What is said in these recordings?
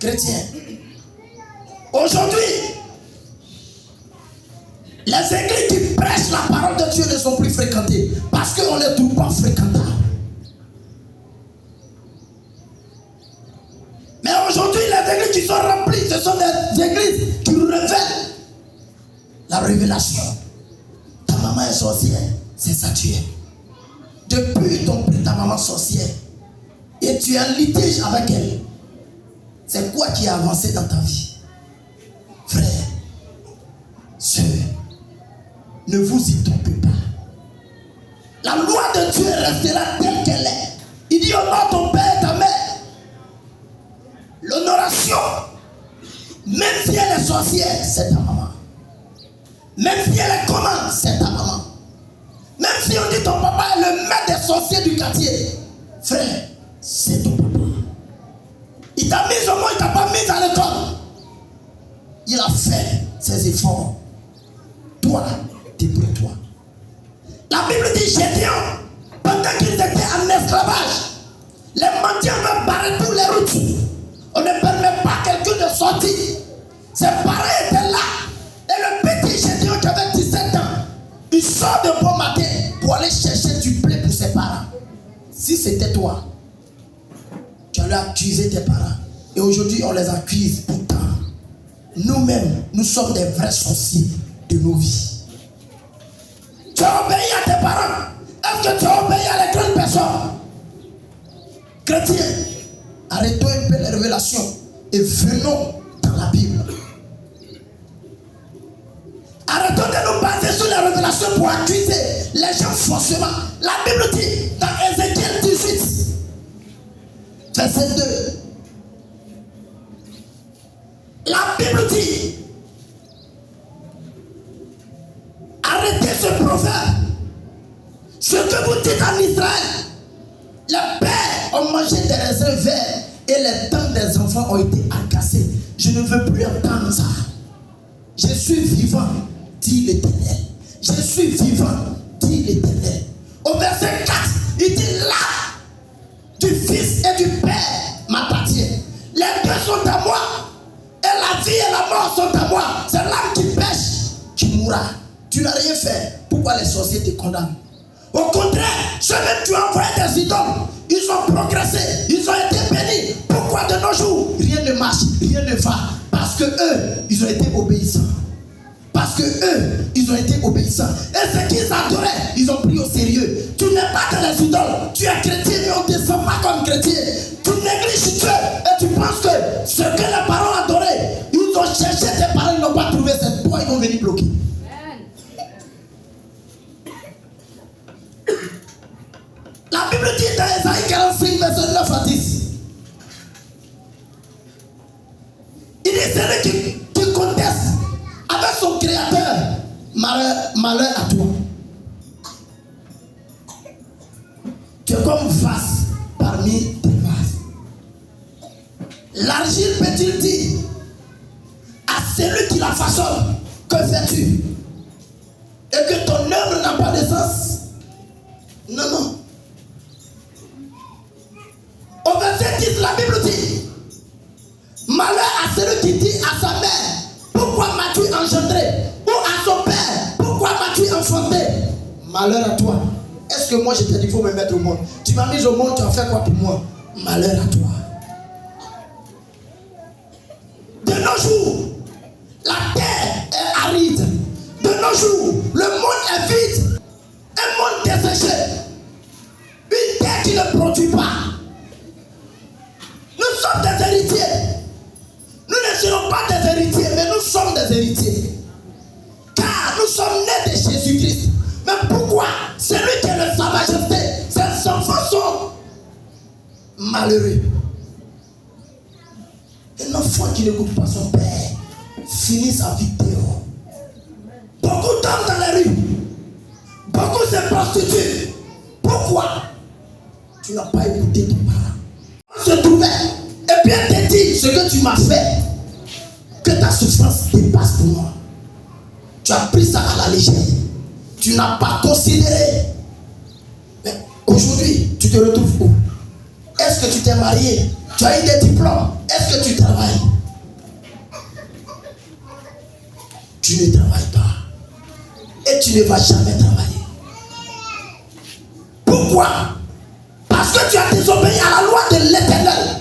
chrétiens. Aujourd'hui, les églises qui prêchent la parole de Dieu ne sont plus fréquentées parce qu'on ne les trouve pas fréquentables. Mais aujourd'hui, les églises qui sont remplies, ce sont des églises qui révèlent la révélation. Ta maman est sorcière, c'est ça tu es. Depuis ton père, ta maman sorcière, et tu es en litige avec elle. C'est quoi qui a avancé dans ta vie? Frère, sœur, ne vous y trompez pas. La loi de Dieu restera telle qu'elle est. Il dit honore ton père et ta mère. L'honoration, même si elle est sorcière, c'est ta maman. Même si elle est comment, c'est ta maman. Même si on dit ton papa est le maître des sorciers du quartier, frère, c'est ton papa. Il t'a mis au monde, il t'a pas mis à l'école. Il a fait ses efforts. Toi, débrouille-toi. La Bible dit Gédéon, pendant qu'ils étaient en esclavage, les mendiants veulent barrer tous les routes. On ne permet pas quelqu'un de sortir. Ses parents étaient là. Et le petit Gédéon qui avait 17 ans, il sort de bon matin pour aller chercher du blé pour ses parents. Si c'était toi, tu allais accuser tes parents. Et aujourd'hui, on les accuse. Pourtant, nous-mêmes, nous sommes des vrais sorciers de nos vies. Tu as obéi à tes parents. Est-ce que tu as obéi à les grandes personnes? Chrétiens, arrêtons un peu les révélations et venons dans la Bible. Arrêtons de nous baser sur les révélations pour accuser les gens faussement. La Bible dit dans Ézéchiel 18, verset 2. La Bible dit, arrêtez ce proverbe. Ce que vous dites en Israël, les pères ont mangé des raisins verts et les dents des enfants ont été agacées. Je ne veux plus entendre ça. Je suis vivant, dit l'Éternel. Je suis vivant, dit l'Éternel. Au verset 4, il dit là, du Fils et du Père m'appartient. Les deux sont à moi. Et la vie et la mort sont à moi. C'est l'âme qui pêche qui mourra. Tu n'as rien fait. Pourquoi les sorciers te condamnent? Au contraire, ceux-là tu as envoyé des idoles. Ils ont progressé. Ils ont été bénis. Pourquoi de nos jours, rien ne marche, rien ne va? Parce que eux, ils ont été obéissants. Parce que eux, ils ont été obéissants. Et ce qu'ils adoraient, ils ont pris au sérieux. Tu n'es pas dans les idoles. Tu es chrétien, mais on ne te sent pas comme chrétien. Tu négliges Dieu et tu penses que ce que les parents adoraient, ils ont cherché, tes parents n'ont pas trouvé cette voie, ils vont venir bloquer. La Bible dit dans Ésaïe 45, verset 9 à 10. Il dit celui qui conteste avec son créateur, malheur à toi. Tu es comme vase parmi tes vases. L'argile peut-il dire à celui qui la façonne, que fais-tu? Et que ton œuvre n'a pas de sens? Non, non. Au verset 10, la Bible dit, malheur à celui qui dit à sa mère, pourquoi m'as-tu engendré? Ou à son père, pourquoi m'as-tu enfanté? Malheur à toi. Est-ce que moi je t'ai dit, il faut me mettre au monde? Tu m'as mis au monde, tu as fait quoi pour moi? Malheur à toi. De nos jours, la terre est aride. De nos jours, le monde est vide. Un monde desséché. Une terre qui ne produit pas. Nous sommes des héritiers. Nous ne serons pas des héritiers, mais nous sommes des héritiers. Car nous sommes nés de Jésus-Christ. Mais pourquoi? Celui qui est de sa majesté, ses enfants sont malheureux. Un enfant qui n'écoute pas son père finit sa vie dehors. Beaucoup d'hommes dans les rues. Beaucoup se prostituent. Pourquoi? Tu n'as pas écouté ton parent. On se trouvait. Et bien te dit ce que tu m'as fait. Que ta souffrance dépasse pour moi. Tu as pris ça à la légère. Tu n'as pas considéré. Mais aujourd'hui, tu te retrouves où? Est-ce que tu t'es marié? Tu as eu des diplômes? Est-ce que tu travailles? tu ne travailles pas. Et tu ne vas jamais travailler. Pourquoi? Parce que tu as désobéi à la loi de l'Éternel.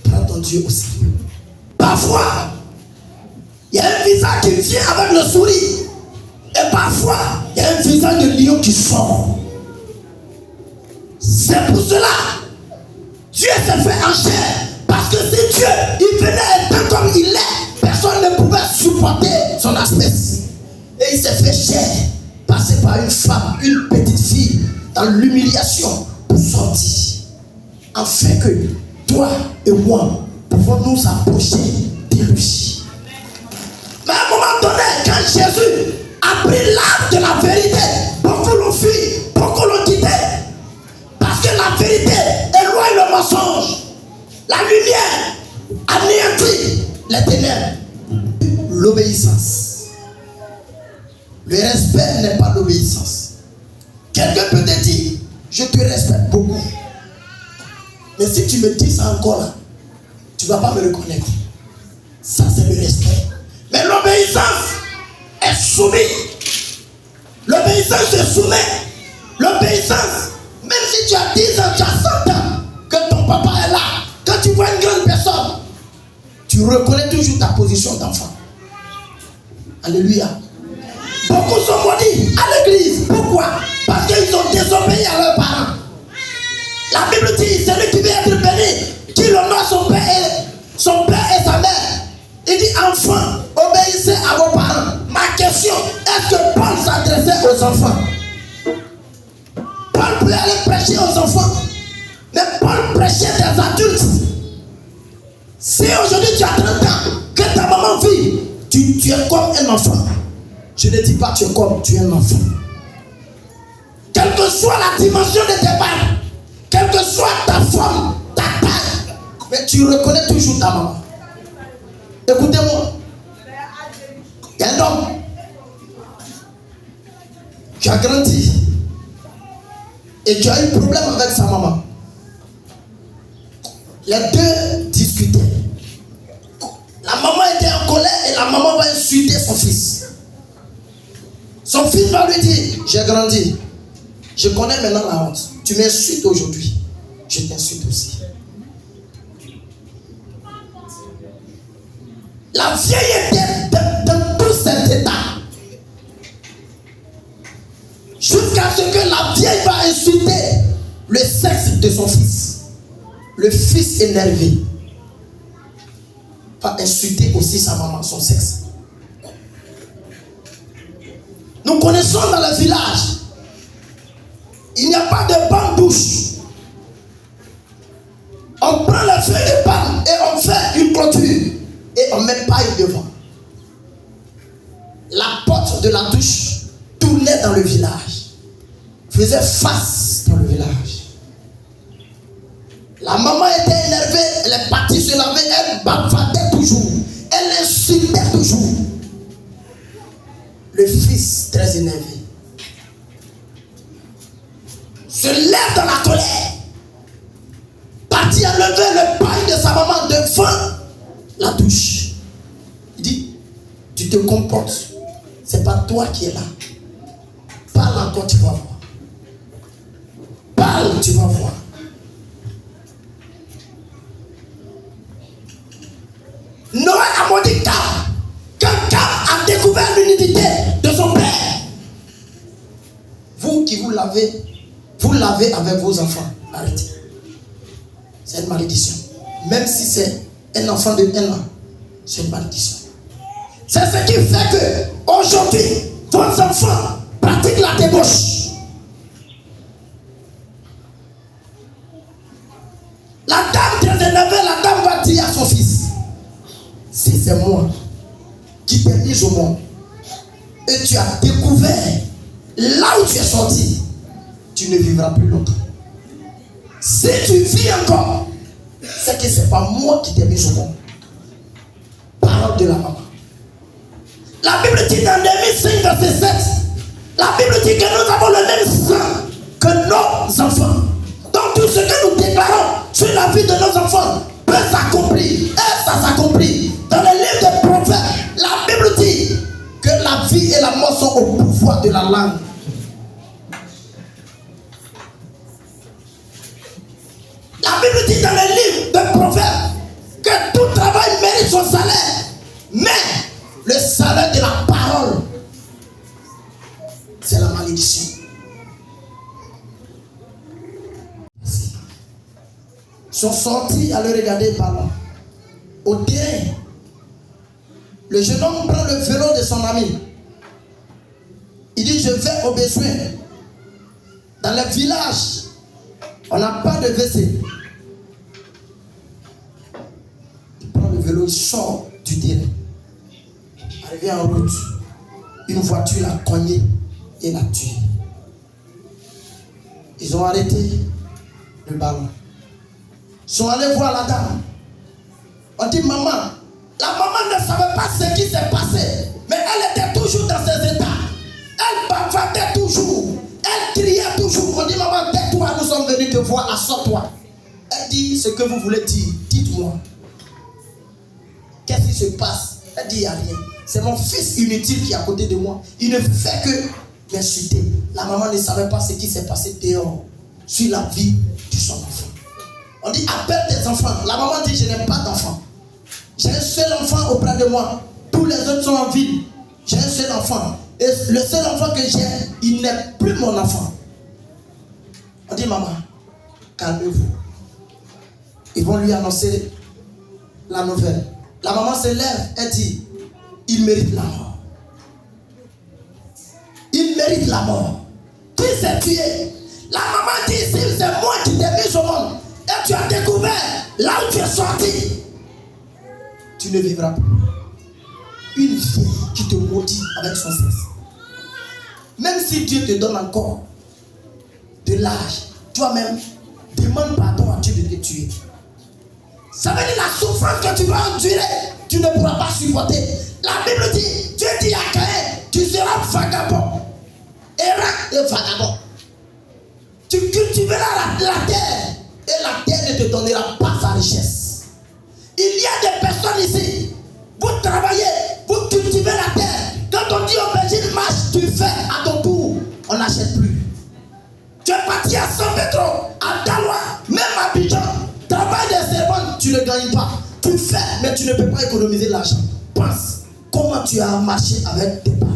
Prends ton Dieu au sérieux. Parfois, il y a un visage qui vient avec le sourire. Et parfois, il y a un visage de lion qui sort. C'est pour cela, Dieu s'est fait en chair. Parce que si Dieu, il venait être comme il est, personne ne pouvait supporter son aspect. Et il s'est fait chair, passer par une femme, une petite fille, dans l'humiliation pour sortir. Afin que toi et moi pouvons nous approcher de lui. Mais à un moment donné, quand Jésus a pris l'arbre de la vérité, beaucoup l'ont fui, beaucoup l'ont quitté. Parce que la vérité éloigne le mensonge. La lumière anéantit les ténèbres. L'obéissance. Le respect n'est pas l'obéissance. Quelqu'un peut te dire, je te respecte beaucoup. Mais si tu me dis ça encore là, tu ne vas pas me reconnaître. Ça c'est le respect. Mais l'obéissance est soumise. L'obéissance se soumet. L'obéissance, même si tu as 10 ans, tu as 100 ans, que ton papa est là, quand tu vois une grande personne, tu reconnais toujours ta position d'enfant. Alléluia. Beaucoup sont maudits à l'église. Pourquoi? Parce qu'ils ont désobéi à leurs parents. La Bible dit, celui qui veut être béni, qui honore son père et sa mère. Il dit, enfants, obéissez à vos parents. Ma question, est-ce que Paul s'adressait aux enfants? Paul pouvait aller prêcher aux enfants. Mais Paul prêchait des adultes. Si aujourd'hui tu as 30 ans, que ta maman vit, tu es comme un enfant. Je ne dis pas tu es comme, tu es un enfant. Quelle que soit la dimension de tes parents, quelle que soit ta forme, ta taille, mais tu reconnais toujours ta maman. Écoutez-moi. Il y a un homme qui a grandi et qui a eu problème avec sa maman. Les deux discutaient. La maman était en colère et la maman va insulter son fils. Son fils va lui dire, j'ai grandi. Je connais maintenant la honte. Tu m'insultes aujourd'hui. Je t'insulte aussi. La vieille était dans tous ses états. Jusqu'à ce que la vieille va insulter le sexe de son fils. Le fils énervé va insulter aussi sa maman, son sexe. Nous connaissons dans le village, il n'y a pas de banc douche. On prend la feuille de palme et on fait une clôture et on met paille devant. La porte de la douche tournait dans le village, faisait face dans le village. La maman était énervée, elle est partie se laver, elle bavardait toujours, elle insultait toujours. Le fils, très énervé, se lève dans la colère, partit enlever le paille de sa maman devant la douche. Il dit, tu te comportes, c'est pas toi qui es là. Parle encore, tu vas voir. Parle, tu vas voir. Noé a maudit Cam. Quand Cam a découvert l'unité de son père. Vous qui vous lavez avec vos enfants. Arrêtez. C'est une malédiction. Même si c'est un enfant de 1 an, c'est une malédiction. C'est ce qui fait que aujourd'hui, vos enfants pratiquent la débauche. La dame très énervée, la dame va dire à son fils, si c'est moi qui t'ai mis au monde et tu as découvert là où tu es sorti, tu ne vivras plus longtemps. Si tu vis encore, c'est que ce n'est pas moi qui t'ai mis au monde. Parole de la maman. La Bible dit dans Néhémie 5, verset 7, la Bible dit que nous avons le même sang que nos enfants. Donc tout ce que nous déclarons sur la vie de nos enfants peut s'accomplir. Et ça s'accomplit. Dans le livre des Proverbes, la Bible dit que la vie et la mort sont au pouvoir de la langue. La Bible dit dans le livre des Proverbes que tout travail mérite son salaire. Mais le salaire de la parole, c'est la malédiction. Ils sont sortis à le regarder par là. Au terrain, le jeune homme prend le vélo de son ami. Il dit, je vais au besoin. Dans le village, on n'a pas de WC. Il prend le vélo, il sort du terrain. Arrivé en route, une voiture l'a cogné et l'a tué. Ils ont arrêté le ballon. Ils sont allés voir la dame. On dit, maman, la maman ne savait pas ce qui s'est passé, mais elle était toujours dans ses états. Elle bavardait toujours. Elle criait toujours. On dit, maman, tais-toi, nous sommes venus te voir, assois-toi. Elle dit, ce que vous voulez dire, dites-moi. Qu'est-ce qui se passe? Elle dit, il n'y a rien. C'est mon fils inutile qui est à côté de moi. Il ne fait que m'insulter. La maman ne savait pas ce qui s'est passé dehors sur la vie de son enfant. On dit, appelle tes enfants. La maman dit, je n'ai pas d'enfant. J'ai un seul enfant auprès de moi. Tous les autres sont en ville. J'ai un seul enfant. Et le seul enfant que j'ai, il n'est plus mon enfant. On dit, maman, calmez-vous. Ils vont lui annoncer la nouvelle. La maman se lève, elle dit, il mérite la mort. Il mérite la mort. Qui s'est tué? La maman dit, si c'est moi qui t'ai mis au monde, et tu as découvert là où tu es sorti, tu ne vivras plus. Une fille qui te maudit avec son sexe. Même si Dieu te donne encore de l'âge, toi-même, demande pardon à Dieu de te tuer. Ça veut dire la souffrance que tu vas endurer, tu ne pourras pas supporter. La Bible dit, Dieu dit à Caïn, tu seras vagabond. Errant et vagabond. Tu cultiveras la terre et la terre ne te donnera pas sa richesse. Il y a des personnes ici, vous travaillez, vous cultivez la terre. Quand on dit au aubergine marche, tu fais à ton tour, on n'achète plus. Tu es parti à 100 mètres, à Daloa, même à Abidjan, travail des servants, tu ne gagnes pas. Tu fais, mais tu ne peux pas économiser l'argent. Pense comment tu as marché avec tes parents.